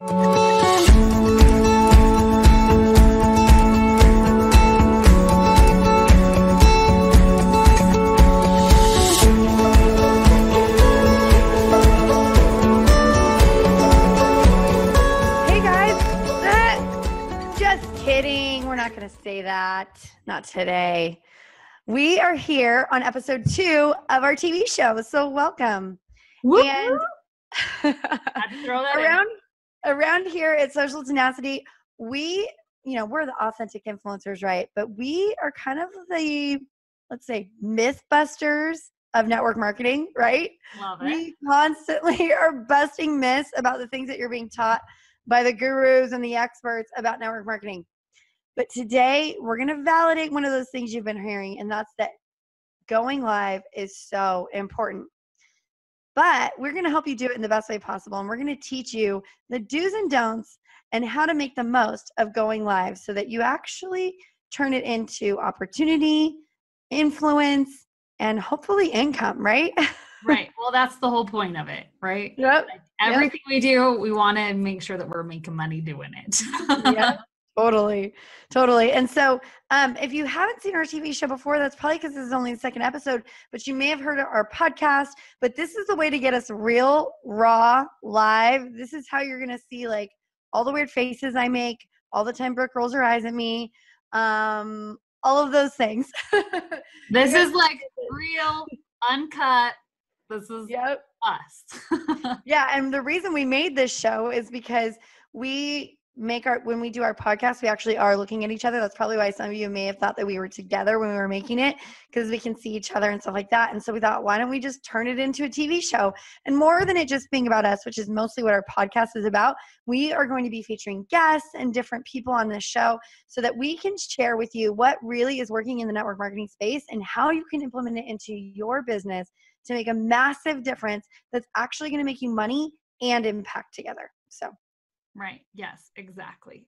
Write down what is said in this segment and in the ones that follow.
Going to say that. Not today. We are here on episode 2 of our TV show. So welcome. Whoop, and whoop. Throw that around here at Social Tenacity, we're the authentic influencers, right? But we are kind of the, let's say, myth busters of network marketing, right? Love it. We constantly are busting myths about the things that you're being taught by the gurus and the experts about network marketing. But today, we're going to validate one of those things you've been hearing, and that's that going live is so important. But we're going to help you do it in the best way possible, and we're going to teach you the do's and don'ts and how to make the most of going live so that you actually turn it into opportunity, influence, and hopefully income, right? Right. Well, that's the whole point of it, right? Yep. Like everything we do, we want to make sure that we're making money doing it. Yep. Totally. And so if you haven't seen our TV show before, that's probably because this is only the second episode, but you may have heard our podcast. But this is the way to get us real, raw, live. This is how you're going to see like all the weird faces I make, all the time Brooke rolls her eyes at me, all of those things. This is like real, uncut. This is us. Yeah. And the reason we made this show is because when we do our podcast, we actually are looking at each other. That's probably why some of you may have thought that we were together when we were making it, because we can see each other and stuff like that. And so we thought, why don't we just turn it into a TV show? And more than it just being about us, which is mostly what our podcast is about, we are going to be featuring guests and different people on this show so that we can share with you what really is working in the network marketing space and how you can implement it into your business to make a massive difference that's actually going to make you money and impact together. So. Right. Yes, exactly.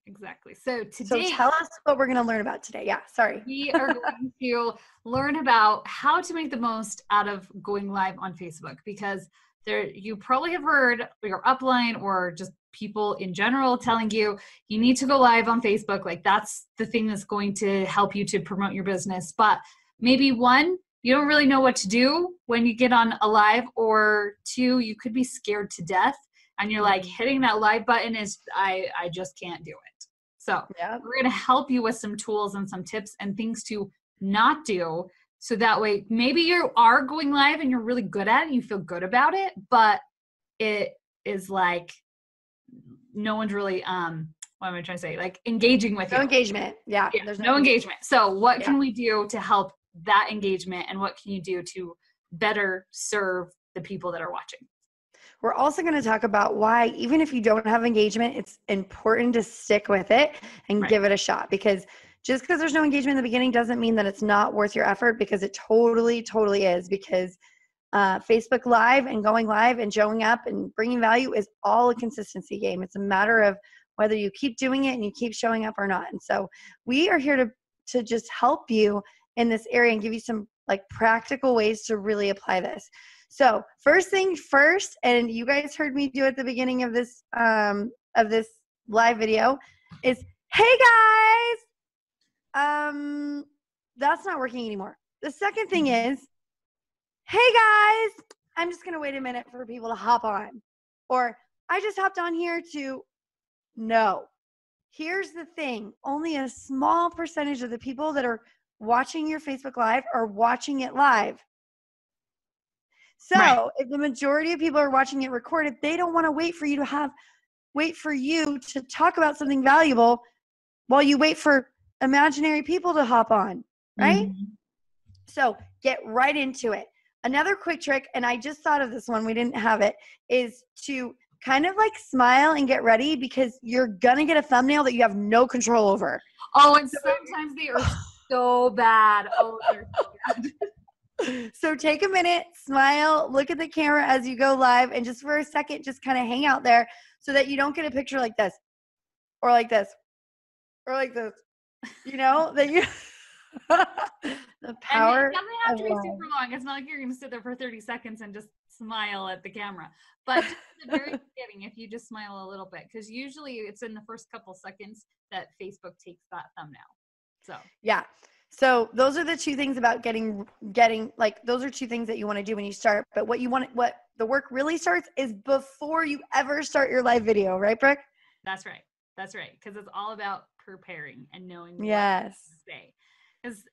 So today, tell us what we're going to learn about today. Yeah. Sorry. We are going to learn about how to make the most out of going live on Facebook, because you probably have heard your upline or just people in general telling you need to go live on Facebook. Like that's the thing that's going to help you to promote your business. But maybe one, you don't really know what to do when you get on a live, or two, you could be scared to death. And you're like, hitting that live button is, I just can't do it. So we're going to help you with some tools and some tips and things to not do. So that way, maybe you are going live and you're really good at it and you feel good about it, but it is like, no one's really, what am I trying to say? Like engaging with you. No engagement. Yeah. There's no engagement. So what can we do to help that engagement, and what can you do to better serve the people that are watching? We're also going to talk about why, even if you don't have engagement, it's important to stick with it and give it a shot. Because just because there's no engagement in the beginning doesn't mean that it's not worth your effort, because it totally, totally is. Because Facebook Live and going live and showing up and bringing value is all a consistency game. It's a matter of whether you keep doing it and you keep showing up or not. And so we are here to just help you in this area and give you some like practical ways to really apply this. So first thing first, and you guys heard me do at the beginning of this live video, is, hey guys, that's not working anymore. The second thing is, hey guys, I'm just going to wait a minute for people to hop on. Or I just hopped on here no. Here's the thing. Only a small percentage of the people that are watching your Facebook Live are watching it live. So if the majority of people are watching it recorded, they don't want to wait for you to talk about something valuable while you wait for imaginary people to hop on, right? Mm-hmm. So get right into it. Another quick trick, and I just thought of this one, we didn't have it, is to kind of like smile and get ready, because you're going to get a thumbnail that you have no control over. Oh, and sometimes they are so bad. Oh, they're so bad. So take a minute, smile, look at the camera as you go live, and just for a second, just kind of hang out there so that you don't get a picture like this or like this or like this, that you The power. And it doesn't have to be of super long. It's not like you're going to sit there for 30 seconds and just smile at the camera. But just at the very beginning, if you just smile a little bit, because usually it's in the first couple seconds that Facebook takes that thumbnail. So yeah. So those are the two things about getting like, those are two things that you want to do when you start. But what the work really starts is before you ever start your live video, right, Brooke? that's right. That's right. Because it's all about preparing and knowing what Yes. to say.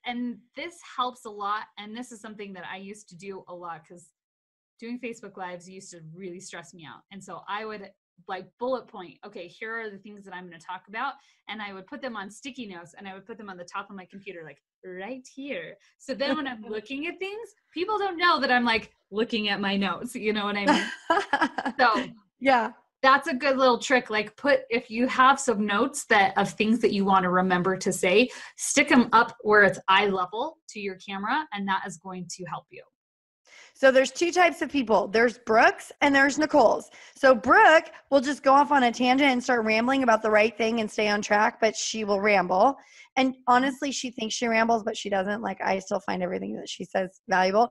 And this helps a lot. And this is something that I used to do a lot, because doing Facebook Lives used to really stress me out. And so I would like bullet point, okay, here are the things that I'm going to talk about. And I would put them on sticky notes, and I would put them on the top of my computer, like right here. So then when I'm looking at things, people don't know that I'm like looking at my notes. You know what I mean? So yeah, that's a good little trick. Like if you have some notes of things that you want to remember to say, stick them up where it's eye level to your camera, and that is going to help you. So there's two types of people. There's Brooks and there's Nicole's. So Brooke will just go off on a tangent and start rambling about the right thing and stay on track, but she will ramble. And honestly, she thinks she rambles, but she doesn't. Like, I still find everything that she says valuable.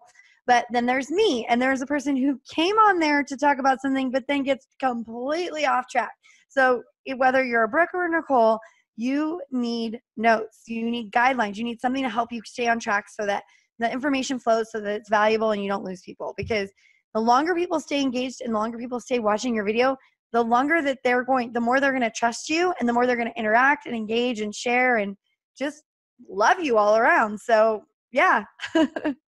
But then there's me, and there's a person who came on there to talk about something, but then gets completely off track. So whether you're a Brooke or a Nicole, you need notes. You need guidelines. You need something to help you stay on track so that the information flows, so that it's valuable and you don't lose people. Because the longer people stay engaged and the longer people stay watching your video, the longer that the more they're going to trust you, and the more they're going to interact and engage and share and just love you all around. So yeah.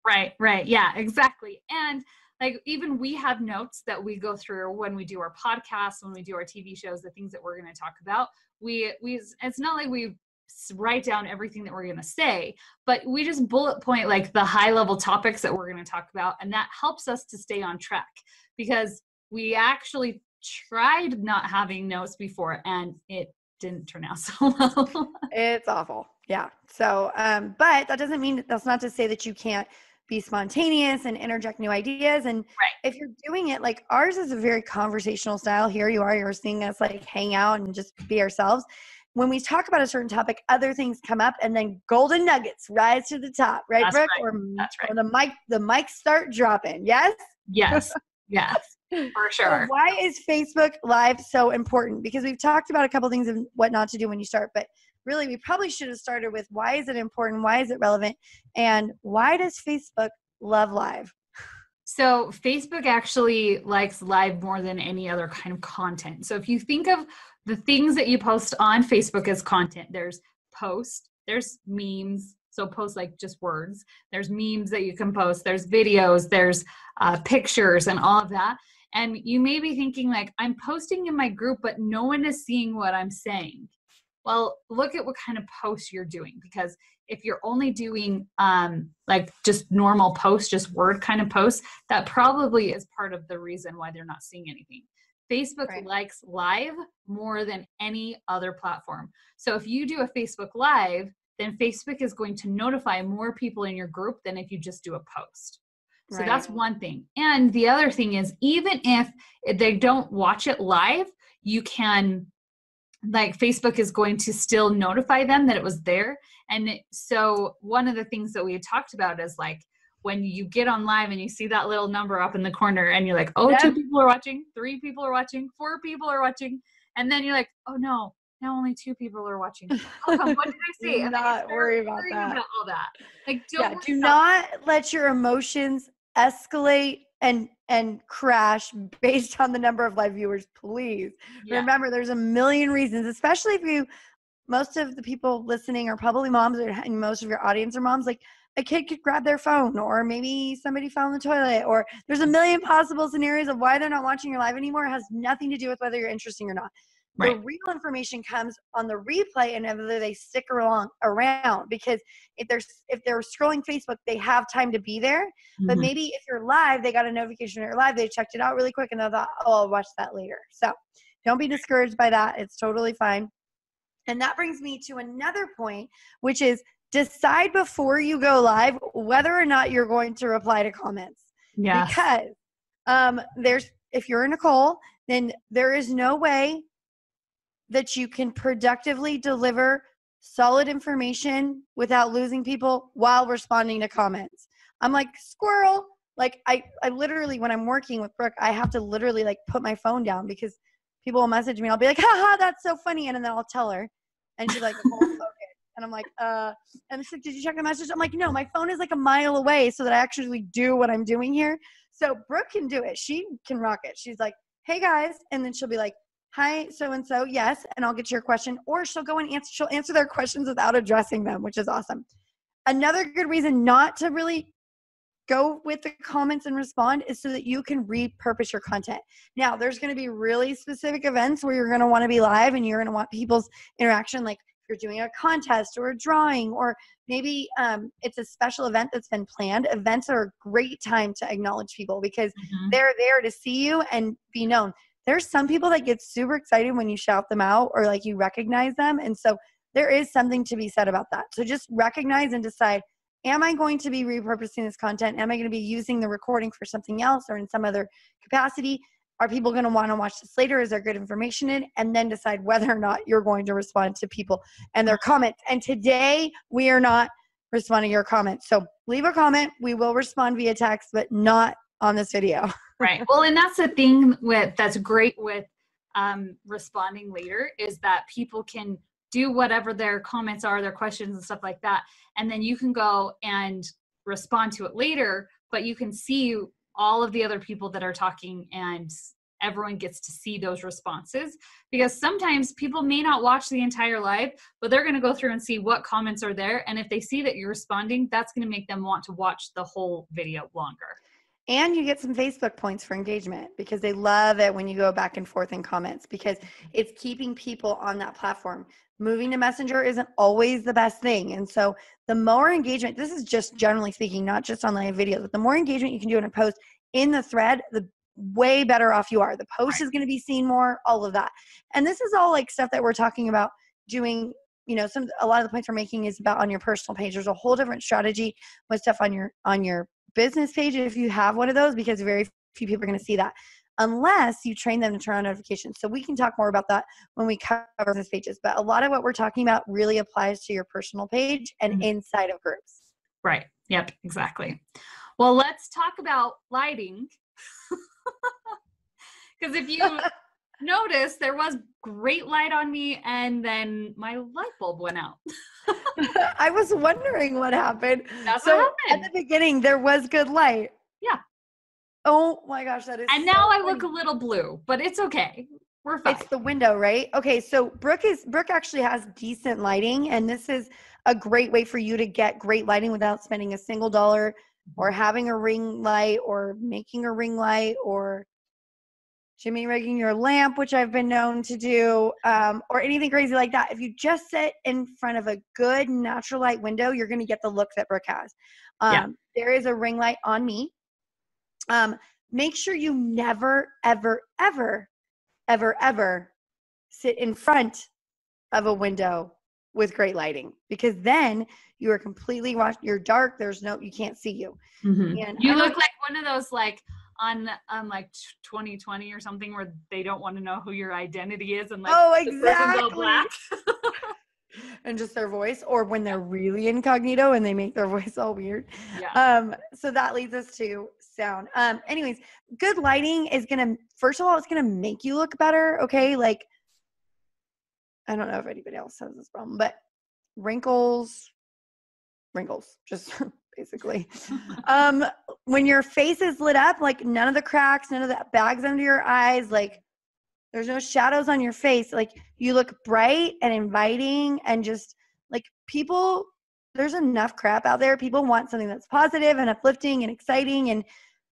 Right. Yeah, exactly. And like, even we have notes that we go through when we do our podcasts, when we do our TV shows, the things that we're going to talk about. It's not like we write down everything that we're going to say, but we just bullet point like the high level topics that we're going to talk about. And that helps us to stay on track, because we actually tried not having notes before and it didn't turn out so well. It's awful. Yeah. So, but that doesn't mean, that's not to say that you can't be spontaneous and interject new ideas. And right. if you're doing it, like, ours is a very conversational style. Here you're seeing us like hang out and just be ourselves. When we talk about a certain topic, other things come up, and then golden nuggets rise to the top, right, Brooke? Right. That's right. Or the mics start dropping. Yes? Yes. Yes, for sure. So why is Facebook Live so important? Because we've talked about a couple things of what not to do when you start, but really we probably should have started with, why is it important? Why is it relevant? And why does Facebook love live? So Facebook actually likes live more than any other kind of content. So if you think of the things that you post on Facebook as content, there's post, there's memes. So post like just words. There's memes that you can post. There's videos. There's pictures and all of that. And you may be thinking like, I'm posting in my group, but no one is seeing what I'm saying. Well, look at what kind of posts you're doing, because if you're only doing like just normal posts, just word kind of posts, that probably is part of the reason why they're not seeing anything. Facebook likes live more than any other platform. So if you do a Facebook Live, then Facebook is going to notify more people in your group than if you just do a post. So that's one thing. And the other thing is, even if they don't watch it live, you can, like, Facebook is going to still notify them that it was there. And so one of the things that we had talked about is like, when you get on live and you see that little number up in the corner and you're like, oh, 2 people are watching, 3 people are watching, 4 people are watching. And then you're like, oh no, now only 2 people are watching. How come? What did I say? Do not worry about that. About all that. Like, do not let your emotions escalate and crash based on the number of live viewers, please. Remember, there's a million reasons, especially if most of the people listening are probably moms, and most of your audience are moms. Like, a kid could grab their phone, or maybe somebody fell in the toilet, or there's a million possible scenarios of why they're not watching your live anymore. It has nothing to do with whether you're interesting or not. The real information comes on the replay and whether they stick around, because if they're scrolling Facebook, they have time to be there. Mm-hmm. But maybe if you're live, they got a notification that you're live, they checked it out really quick, and they thought, oh, I'll watch that later. So don't be discouraged by that. It's totally fine. And that brings me to another point, which is decide before you go live whether or not you're going to reply to comments. Yeah. Because if you're Nicole, then there is no way that you can productively deliver solid information without losing people while responding to comments. I'm like, squirrel. Like I literally, when I'm working with Brooke, I have to literally like put my phone down because people will message me and I'll be like, haha, that's so funny. And then I'll tell her and she's like, hold focus. And I'm like, and she's like, did you check the message? I'm like, no, my phone is like a mile away so that I actually do what I'm doing here. So Brooke can do it. She can rock it. She's like, hey guys. And then she'll be like, hi, so-and-so, yes. And I'll get to your question. Or she'll go and she'll answer their questions without addressing them, which is awesome. Another good reason not to really go with the comments and respond is so that you can repurpose your content. Now, there's going to be really specific events where you're going to want to be live and you're going to want people's interaction, like if you're doing a contest or a drawing, or maybe it's a special event that's been planned. Events are a great time to acknowledge people because they're there to see you and be known. There's some people that get super excited when you shout them out or like you recognize them. And so there is something to be said about that. So just recognize and decide, am I going to be repurposing this content? Am I going to be using the recording for something else or in some other capacity? Are people going to want to watch this later? Is there good information in? And then decide whether or not you're going to respond to people and their comments. And today we are not responding to your comments. So leave a comment. We will respond via text, but not on this video. Right. Well, and that's the thing that's great with responding later is that people can do whatever their comments are, their questions and stuff like that. And then you can go and respond to it later, but you can see all of the other people that are talking and everyone gets to see those responses, because sometimes people may not watch the entire live, but they're going to go through and see what comments are there. And if they see that you're responding, that's going to make them want to watch the whole video longer. And you get some Facebook points for engagement because they love it when you go back and forth in comments because it's keeping people on that platform. Moving to Messenger isn't always the best thing. And so the more engagement, this is just generally speaking, not just on live videos, but the more engagement you can do in a post in the thread, the way better off you are. The post is going to be seen more, all of that. And this is all like stuff that we're talking about doing. You know, a lot of the points we're making is about on your personal page. There's a whole different strategy with stuff on your business page if you have one of those, because very few people are going to see that unless you train them to turn on notifications. So we can talk more about that when we cover business pages. But a lot of what we're talking about really applies to your personal page and inside of groups. Right. Yep, exactly. Well, let's talk about lighting. Because if you notice, there was great light on me and then my light bulb went out. I was wondering what happened. That's what happened. At the beginning, there was good light. Yeah. Oh my gosh, that is. And now I look a little blue, but it's okay. We're fine. It's the window, right? Okay, so Brooke actually has decent lighting, and this is a great way for you to get great lighting without spending a single dollar or having a ring light or making a ring light or Jimmy rigging your lamp, which I've been known to do, or anything crazy like that. If you just sit in front of a good natural light window, you're going to get the look that Brooke has. There is a ring light on me. Make sure you never, ever, ever, ever, ever sit in front of a window with great lighting, because then you are completely watched. You're dark. You can't see you. And you look like one of those like on like 2020 or something where they don't want to know who your identity is and like exactly. all black. And just their voice, or when they're really incognito and they make their voice all weird. So that leads us to sound. Anyways, good lighting is gonna, first of all, it's gonna make you look better. Okay, like I don't know if anybody else has this problem, but wrinkles, just basically. When your face is lit up, like none of the cracks, none of the bags under your eyes, like there's no shadows on your face. Like you look bright and inviting, and just like people, there's enough crap out there. People want something that's positive and uplifting and exciting. And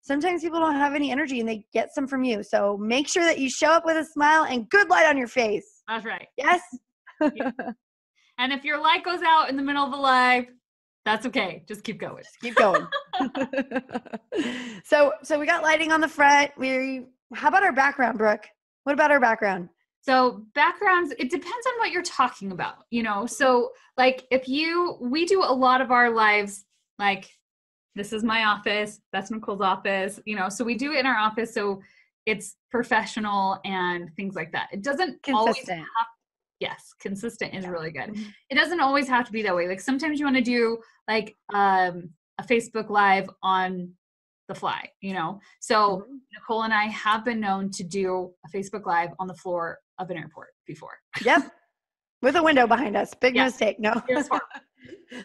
sometimes people don't have any energy and they get some from you. So make sure that you show up with a smile and good light on your face. That's right. Yes. Yeah. And if your light goes out in the middle of the live, that's okay. Just keep going. Keep going. So we got lighting on the front. How about our background, Brooke? What about our background? So backgrounds, it depends on what you're talking about, you know? So like we do a lot of our lives, like this is my office, that's Nicole's office, you know? So we do it in our office. So it's professional and things like that. It doesn't always have, Yes, consistent is really good. Mhm. It doesn't always have to be that way. Like sometimes you want to do like a Facebook Live on the fly, you know? So Mhm. Nicole and I have been known to do a Facebook Live on the floor of an airport before. Yep. With a window behind us. Big Yeah, mistake. No. it was horrible.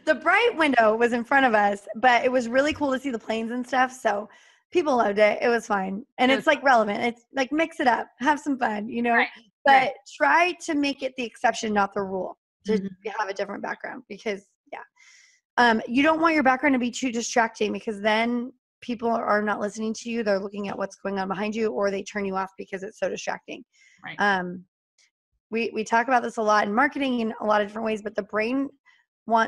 The bright window was in front of us, but it was really cool to see the planes and stuff. So people loved it. It was fine. And It it's was like relevant. It's like mix it up, have some fun, you know, right, right. but try to make it the exception, not the rule, to Mhm. have a different background because yeah. You don't want your background to be too distracting because then people are not listening to you. They're looking at what's going on behind you or they turn you off because it's so distracting. Right. Um, we talk about this a lot in marketing in a lot of different ways, but the brain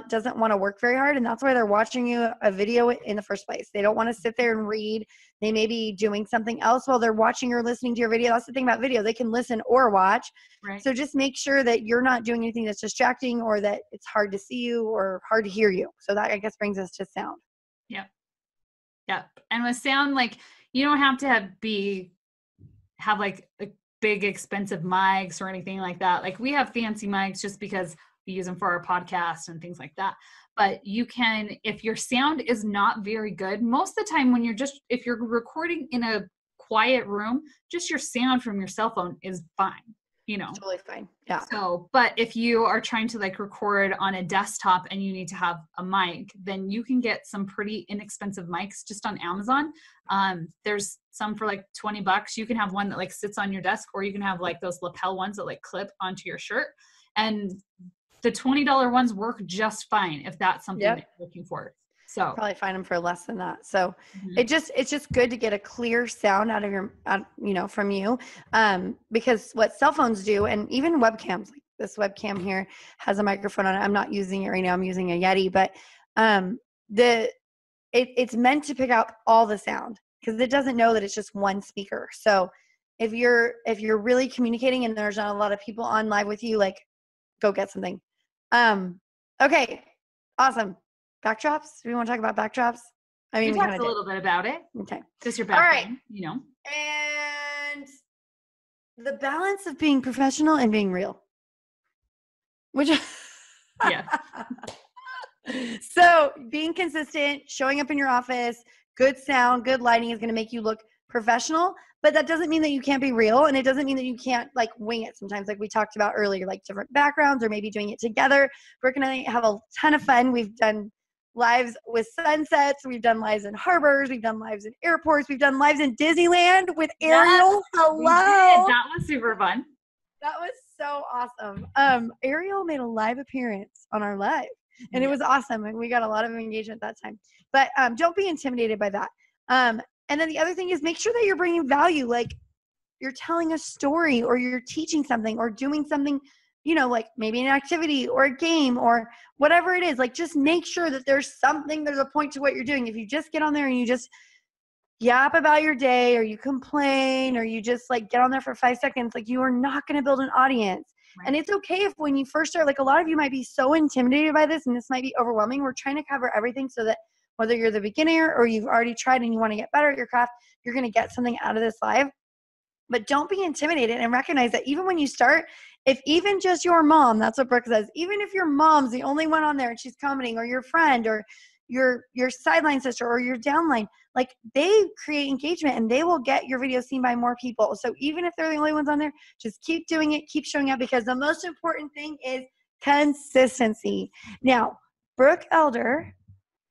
doesn't want to work very hard, and that's why they're watching you a video in the first place. They don't want to sit there and read. They may be doing something else while they're watching or listening to your video. That's the thing about video. They can listen or watch. Right. So just make sure that you're not doing anything that's distracting or that it's hard to see you or hard to hear you. So that I guess brings us to sound. Yep. Yep. And with sound, like you don't have to have like big expensive mics or anything like that. Like we have fancy mics just because we use them for our podcast and things like that. But you can, if your sound is not very good, most of the time if you're recording in a quiet room, just your sound from your cell phone is fine, you know? Totally fine. Yeah. So, but if you are trying to like record on a desktop and you need to have a mic, then you can get some pretty inexpensive mics just on Amazon. There's some for like $20. You can have one that like sits on your desk, or you can have like those lapel ones that like clip onto your shirt. And the $20 ones work just fine if that's something that you're looking for. So probably find them for less than that. So mhm. it's just good to get a clear sound out of from you. Because what cell phones do, and even webcams, like this webcam here has a microphone on it. I'm not using it right now. I'm using a Yeti, but it's meant to pick out all the sound because it doesn't know that it's just one speaker. So if you're really communicating and there's not a lot of people on live with you, like go get something. Okay. Awesome. Backdrops? Do we want to talk about backdrops? I mean, We we kind talked of a did. little bit about it. Okay. Just your All right. background, you know. And the balance of being professional and being real. Which Yeah. So being consistent, showing up in your office, good sound, good lighting is going to make you look professional, but that doesn't mean that you can't be real. And it doesn't mean that you can't like wing it sometimes, like we talked about earlier, like different backgrounds or maybe doing it together. Brooke and I have a ton of fun. We've done lives with sunsets. We've done lives in harbors. We've done lives in airports. We've done lives in Disneyland with Ariel. Hello. That was super fun. That was so awesome. Ariel made a live appearance on our live. And it was awesome. And we got a lot of engagement that time. But don't be intimidated by that. And then the other thing is make sure that you're bringing value. Like you're telling a story or you're teaching something or doing something, like maybe an activity or a game or whatever it is. Like just make sure that there's a point to what you're doing. If you just get on there and you just yap about your day or you complain or you just like get on there for 5 seconds, like you are not going to build an audience. Right. And it's okay if when you first start, like a lot of you might be so intimidated by this and this might be overwhelming. We're trying to cover everything so that whether you're the beginner or you've already tried and you want to get better at your craft, you're going to get something out of this live. But don't be intimidated and recognize that even when you start, if even just your mom, that's what Brooke says, even if your mom's the only one on there and she's commenting, or your friend or your sideline sister or your downline, like they create engagement and they will get your video seen by more people. So even if they're the only ones on there, just keep doing it, keep showing up, because the most important thing is consistency. Now, Brooke Elder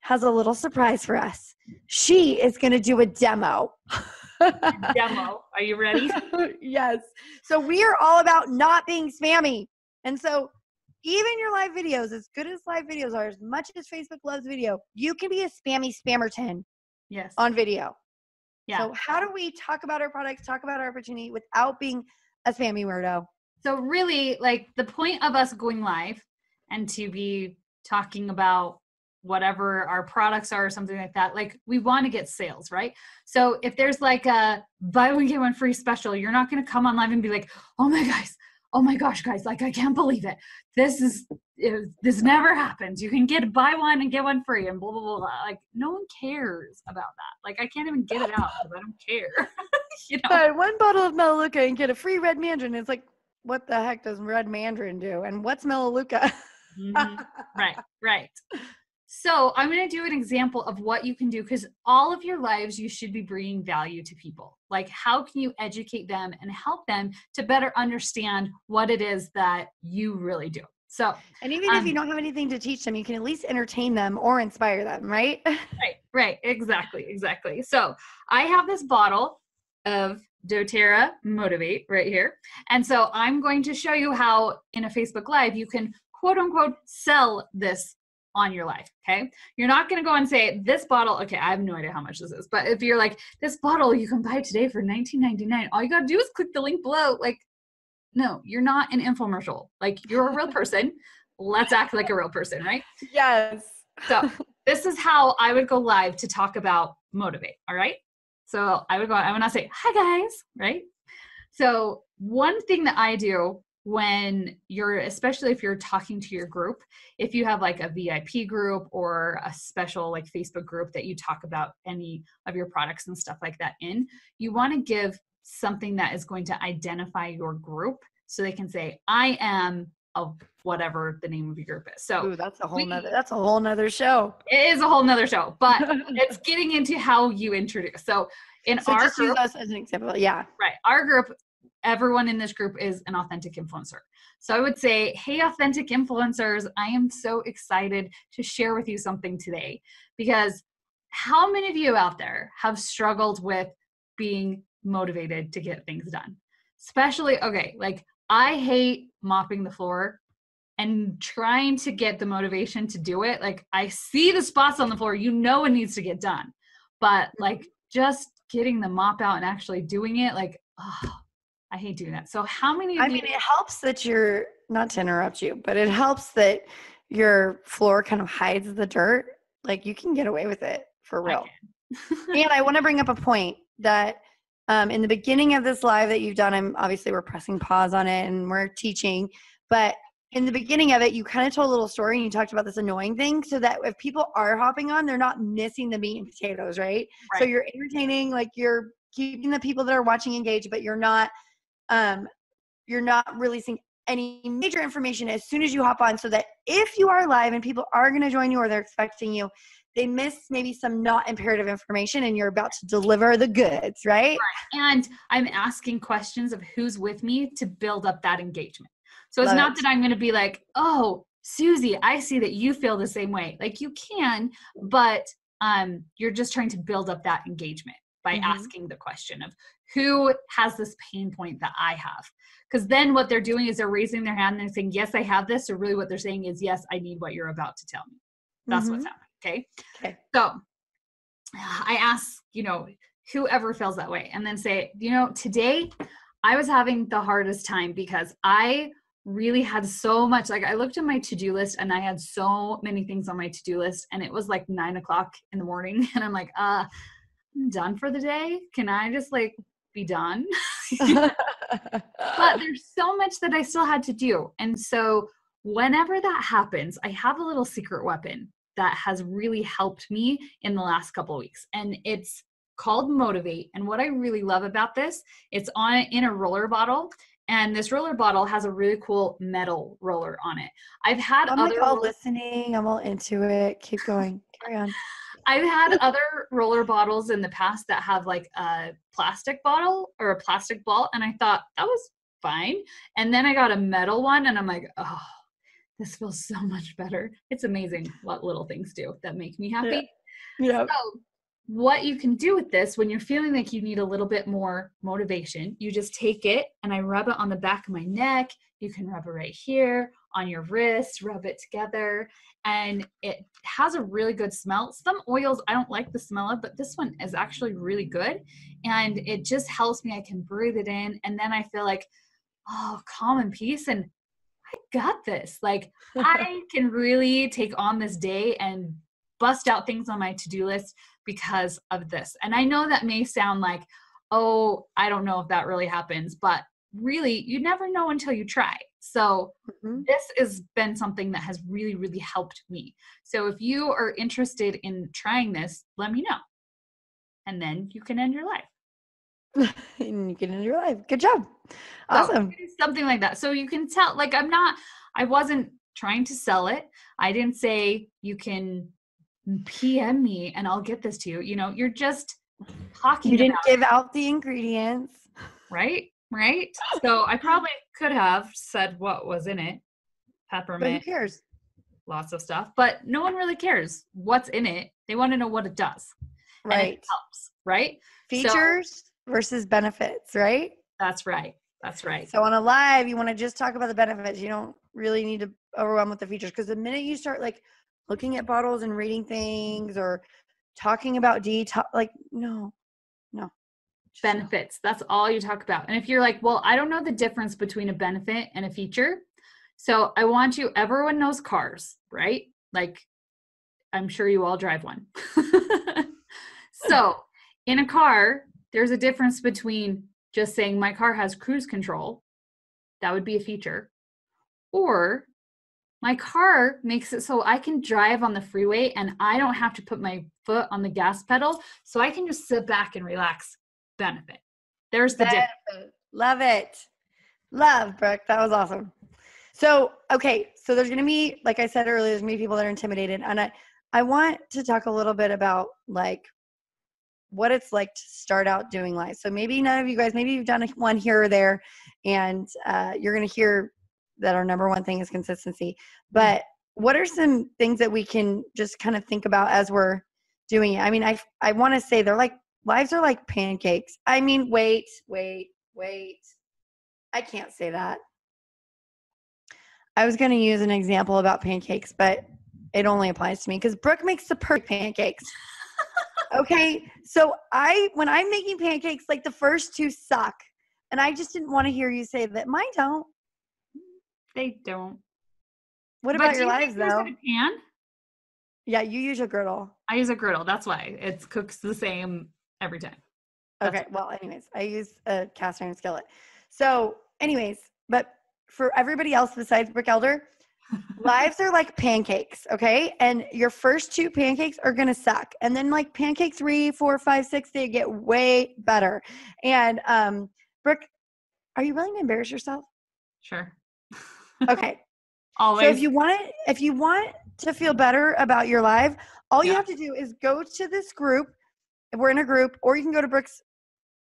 has a little surprise for us. She is going to do a demo. Demo. Are you ready? Yes. So we are all about not being spammy. And so even your live videos, as good as live videos are, as much as Facebook loves video, you can be a spammy spammerton. Yes. On video. Yeah. So how do we talk about our products, talk about our opportunity without being a spammy weirdo? So really, like the point of us going live and to be talking about whatever our products are or something like that, like we want to get sales, right? So if there's like a buy one get one free special, you're not going to come on live and be like, oh my gosh, guys, like I can't believe it. This never happens. You can buy one and get one free and blah, blah, blah, blah. Like no one cares about that. Like I can't even get it out because I don't care. Buy one bottle of Melaleuca and get a free red mandarin. It's like, what the heck does red mandarin do? And what's Melaleuca? Right, right. So I'm going to do an example of what you can do, because all of your lives, you should be bringing value to people. Like, how can you educate them and help them to better understand what it is that you really do? So, and even if you don't have anything to teach them, you can at least entertain them or inspire them, right? Right. Exactly. So I have this bottle of doTERRA Motivate right here. And so I'm going to show you how in a Facebook Live, you can quote unquote sell this on your life. Okay. You're not going to go and say this bottle. Okay. I have no idea how much this is, but if you're like, this bottle you can buy today for $19.99, all you got to do is click the link below. Like, no, you're not an infomercial. Like, you're a real person. Let's act like a real person, right? Yes. So this is how I would go live to talk about Motivate. All right. So I would not say, hi guys. Right. So one thing that I do when especially if you're talking to your group, if you have like a VIP group or a special like Facebook group that you talk about any of your products and stuff like that in, you want to give something that is going to identify your group so they can say, I am of whatever the name of your group is. So that's a whole nother show. It is a whole nother show, but it's getting into how you introduce. So our just group, use us as an example. Yeah. Right. Our group, everyone in this group is an authentic influencer. So I would say, hey, authentic influencers, I am so excited to share with you something today, because how many of you out there have struggled with being motivated to get things done? Especially, like I hate mopping the floor and trying to get the motivation to do it. Like, I see the spots on the floor, it needs to get done, but like just getting the mop out and actually doing it, like, oh, I hate doing that. So how many of you? It helps that you're, not to interrupt you, but it helps that your floor kind of hides the dirt. Like, you can get away with it for real. And I want to bring up a point that in the beginning of this live that you've done, obviously we're pressing pause on it and we're teaching, but in the beginning of it, you kind of told a little story and you talked about this annoying thing so that if people are hopping on, they're not missing the meat and potatoes, right? So you're entertaining, like you're keeping the people that are watching engaged, but you're not releasing any major information as soon as you hop on, so that if you are live and people are going to join you or they're expecting you, they miss maybe some not imperative information and you're about to deliver the goods, right? And I'm asking questions of who's with me to build up that engagement. So it's not that I'm going to be like, oh, Susie, I see that you feel the same way. Like, you can, but you're just trying to build up that engagement by asking the question of who has this pain point that I have. Because then what they're doing is they're raising their hand and they're saying, yes, I have this. Or really what they're saying is, yes, I need what you're about to tell me. That's what's happening. Okay. So I ask, whoever feels that way, and then say, today I was having the hardest time because I really had so much, like I looked at my to-do list and I had so many things on my to-do list and it was like 9:00 in the morning and I'm like, I'm done for the day. Can I just like be done? But there's so much that I still had to do. And so whenever that happens, I have a little secret weapon that has really helped me in the last couple of weeks. And it's called Motivate. And what I really love about this, it's in a roller bottle. And this roller bottle has a really cool metal roller on it. I'm all listening. I'm all into it. Keep going. Carry on. I've had other roller bottles in the past that have like a plastic bottle or a plastic ball. And I thought that was fine. And then I got a metal one and I'm like, oh, this feels so much better. It's amazing what little things do that make me happy. Yeah. So what you can do with this when you're feeling like you need a little bit more motivation, you just take it and I rub it on the back of my neck. You can rub it right here on your wrist, rub it together, and it has a really good smell. Some oils I don't like the smell of, but this one is actually really good, and it just helps me. I can breathe it in, and then I feel like, oh, calm and peace, and I got this. Like, I can really take on this day and bust out things on my to-do list because of this. And I know that may sound like, oh, I don't know if that really happens, but really, you never know until you try. So this has been something that has really, really helped me. So if you are interested in trying this, let me know. And then you can end your life. And you get into your life. Good job. Awesome. So something like that. So you can tell, like, I wasn't trying to sell it. I didn't say you can PM me and I'll get this to you. You know, you're just talking You didn't about give out the ingredients. Right? So I probably could have said what was in it. But who Peppermint, cares? lots of stuff. But no one really cares what's in it. They want to know what it does. And Right. it helps, right? Features versus benefits, right? That's right. That's right. So on a live, you want to just talk about the benefits. You don't really need to overwhelm with the features, because the minute you start like looking at bottles and reading things or talking about detox, like no. Benefits. That's all you talk about. And if you're like, well, I don't know the difference between a benefit and a feature. So I want you, everyone knows cars, right? Like, I'm sure you all drive one. So in a car, there's a difference between just saying my car has cruise control. That would be a feature. Or my car makes it so I can drive on the freeway and I don't have to put my foot on the gas pedal. So I can just sit back and relax. Benefit. There's the difference. Love it. Love, Brooke. That was awesome. So, okay. So there's going to be, like I said earlier, there's going to be people that are intimidated. And I want to talk a little bit about like what it's like to start out doing live. So maybe none of you guys, maybe you've done one here or there, and you're going to hear that our number one thing is consistency. But what are some things that we can just kind of think about as we're doing it? I mean, I want to say they're like, lives are like pancakes. I mean, wait. I can't say that. I was going to use an example about pancakes, but it only applies to me because Brooke makes the perfect pancakes. Okay. So when I'm making pancakes, like the first two suck. And I just didn't want to hear you say that mine don't. They don't. What about your lives though? In a pan? Yeah, you use a griddle. I use a griddle. That's why it cooks the same every time. Okay. Well, anyways, I use a cast iron skillet. So anyways, but for everybody else besides Brooke Elder, lives are like pancakes. Okay. And your first two pancakes are going to suck. And then like pancake 3, 4, 5, 6, they get way better. And Brooke, are you willing to embarrass yourself? Sure. Okay. Always. So if you want to feel better about your live, all you have to do is go to this group. We're in a group, or you can go to Brooke's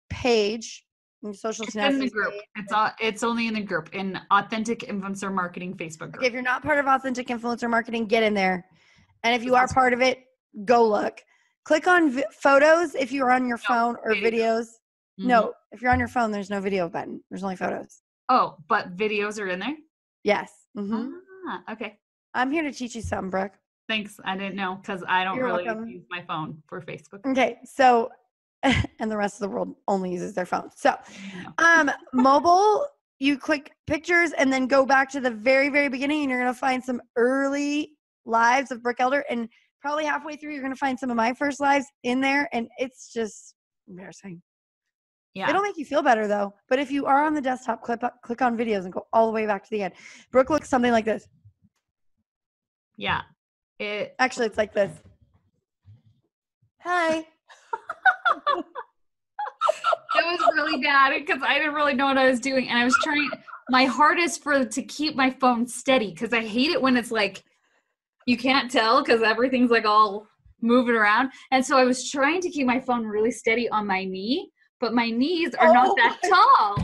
page, social in the group. It's only in the group, in Authentic Influencer Marketing Facebook group. Okay, if you're not part of Authentic Influencer Marketing, get in there. And if you are part of it, go look. Click on photos if you're on your phone, or videos. Mm-hmm. No, if you're on your phone, there's no video button. There's only photos. Oh, but videos are in there? Yes. Mm-hmm. Okay. I'm here to teach you something, Brooke. Thanks. I didn't know because I don't really use my phone for Facebook. Okay. So, and the rest of the world only uses their phone. So, mobile, you click pictures and then go back to the very, very beginning, and you're going to find some early lives of Brooke Elder. And probably halfway through, you're going to find some of my first lives in there. And it's just embarrassing. Yeah. It'll make you feel better though. But if you are on the desktop, click on videos and go all the way back to the end. Brooke looks something like this. Yeah. Actually, it's like this. Hi. It was really bad because I didn't really know what I was doing. And I was trying my hardest to keep my phone steady, because I hate it when it's like, you can't tell because everything's like all moving around. And so I was trying to keep my phone really steady on my knee, but my knees are not that tall.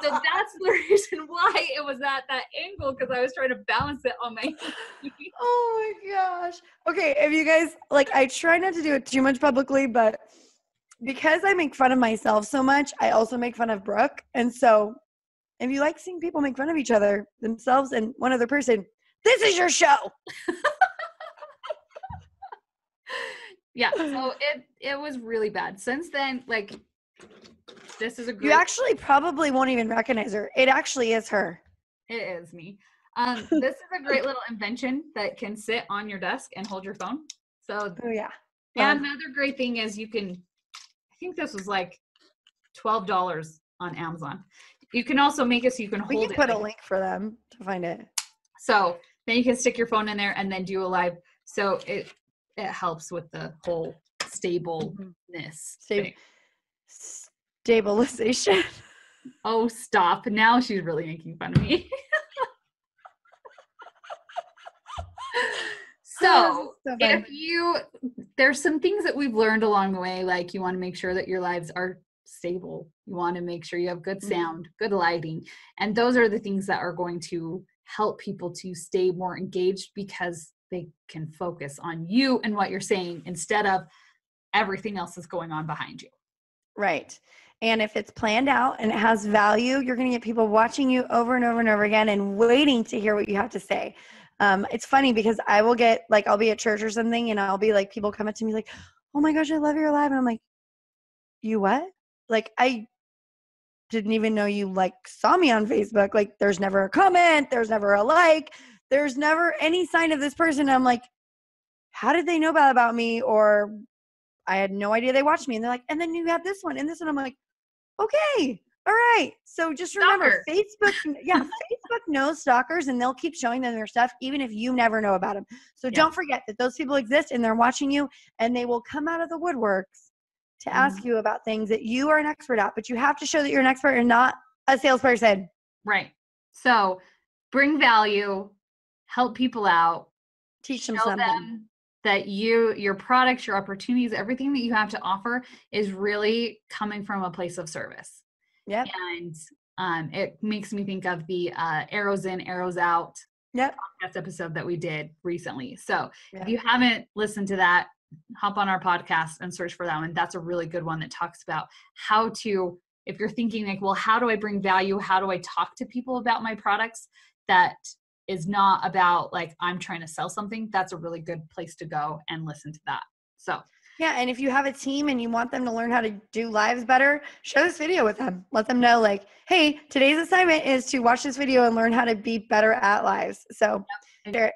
So that's the reason why it was at that angle, because I was trying to balance it on my knee. Oh my gosh. Okay, if you guys, like, I try not to do it too much publicly, but because I make fun of myself so much, I also make fun of Brooke. And so if you like seeing people make fun of each other, themselves and one other person, this is your show. Yeah, so it was really bad. Since then, like, this is a group. You actually probably won't even recognize her. It actually is her. It is me. This is a great little invention that can sit on your desk and hold your phone. So, yeah. And another great thing is I think this was like $12 on Amazon. You can also make it so you can hold it. We can put a link for them to find it. So then you can stick your phone in there and then do a live. So it helps with the whole stableness. stabilization. Oh, stop. Now she's really making fun of me. So there's some things that we've learned along the way, like you want to make sure that your lives are stable. You want to make sure you have good sound, good lighting. And those are the things that are going to help people to stay more engaged because they can focus on you and what you're saying instead of everything else that's going on behind you. Right. And if it's planned out and it has value, you're going to get people watching you over and over and over again and waiting to hear what you have to say. It's funny because I will get like, I'll be at church or something and I'll be like, people come up to me like, oh my gosh, I love your live. And I'm like, you what? Like, I didn't even know you like saw me on Facebook. Like, there's never a comment. There's never a like. There's never any sign of this person. I'm like, how did they know about me? Or I had no idea they watched me. And they're like, and then you have this one and this one. I'm like, okay. All right. So just remember, Facebook knows stalkers and they'll keep showing them their stuff even if you never know about them. So don't forget that those people exist and they're watching you and they will come out of the woodworks to ask you about things that you are an expert at, but you have to show that you're an expert and not a salesperson. Right. So bring value, help people out, teach them something. That your products, your opportunities, everything that you have to offer is really coming from a place of service. Yep. And it makes me think of the arrows in, arrows out podcast episode that we did recently. So if you haven't listened to that, hop on our podcast and search for that one. That's a really good one that talks about how to, if you're thinking like, well, how do I bring value? How do I talk to people about my products? That is not about like, I'm trying to sell something. That's a really good place to go and listen to that. So yeah. And if you have a team and you want them to learn how to do lives better, share this video with them. Let them know like, hey, today's assignment is to watch this video and learn how to be better at lives. So share it.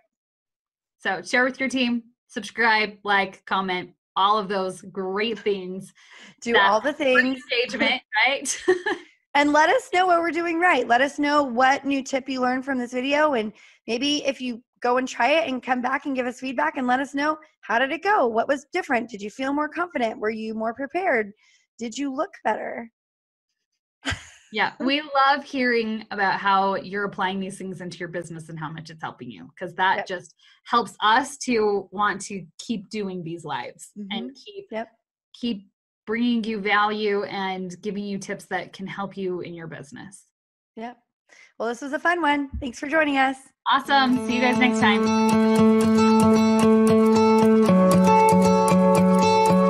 So share with your team, subscribe, like, comment, all of those great things. Do all the things. Engagement, right? And let us know what we're doing right. Let us know what new tip you learned from this video. And maybe if you go and try it and come back and give us feedback and let us know, how did it go? What was different? Did you feel more confident? Were you more prepared? Did you look better? Yeah, we love hearing about how you're applying these things into your business and how much it's helping you, because that just helps us to want to keep doing these lives and keep bringing you value and giving you tips that can help you in your business. Yep. Well, this was a fun one. Thanks for joining us. Awesome. See you guys next time.